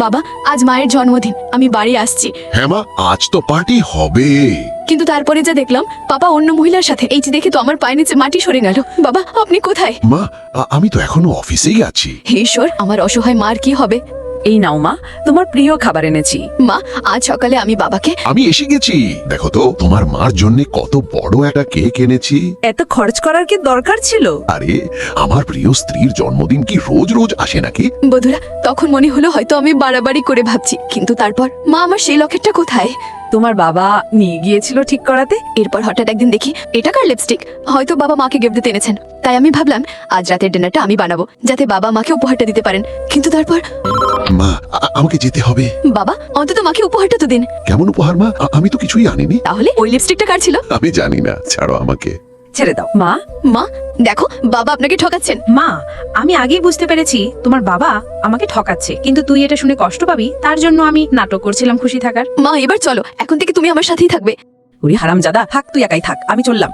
বাবা, আজ মায়ের জন্মদিন, আমি বাড়ি আসছি। হ্যাঁ মা, আজ তো পার্টি হবে। কিন্তু তারপরে যা দেখলাম পাপা অন্য মহিলার সাথে, এই যে দেখে তো আমার পায়ের নিচে মাটি সরে গেল। বাবা, আপনি কোথায়? মা, আমি তো এখনো অফিসেই আছি। হে ঈশ্বর, আমার অসহায় মার কি হবে? এই নাও মা, তোমার প্রিয় খাবার এনেছি। মা, আজ সকালে আমি বাবাকে আমি এসে গেছি। দেখো তো তোমার মার জন্য কত বড় একটা কেক এনেছি। এত খরচ করার কি দরকার ছিল? আরে, আমার প্রিয় স্ত্রীর জন্মদিন কি রোজ রোজ আসে নাকি? বধুরা, তখন মনে হলো হয়তো আমি বাড়াবাড়ি করে ভাবছি, কিন্তু তারপর মা, আমার সেই লকেটটা কোথায়? তোমার বাবা নিয়ে গিয়েছিল ঠিক করাতে। এরপর হঠাৎ একদিন দেখি এটা কার লিপস্টিক। হয়তো বাবা মাকে গিফট দিতে এনেছেন, তাই আমি ভাবলাম আজ রাতের ডিনারটা আমি বানাবো, যাতে বাবা মাকে উপহারটা দিতে পারেন। কিন্তু তারপর মা, আমাকে যেতে হবে। বাবা, অন্তত মাকে উপহারটা তো দিন। কেমন উপহার মা? আমি তো কিছুই আনিনি। তাহলে ওই লিপস্টিকটা কার ছিল? আমি জানি না, ছাড়ো আমাকে। ছেড়ে দাও মা। মা, দেখো বাবা আপনাকে ঠকাচ্ছেন। মা, আমি আগেই বুঝতে পেরেছি তোমার বাবা আমাকে ঠকাচ্ছে, কিন্তু তুই এটা শুনে কষ্ট পাবি তার জন্য আমি নাটক করছিলাম খুশি থাকার। মা, এবার চলো, এখন থেকে তুমি আমার সাথেই থাকবে। ওরে হারামজাদা, থাক তুই একাই থাক, আমি চললাম।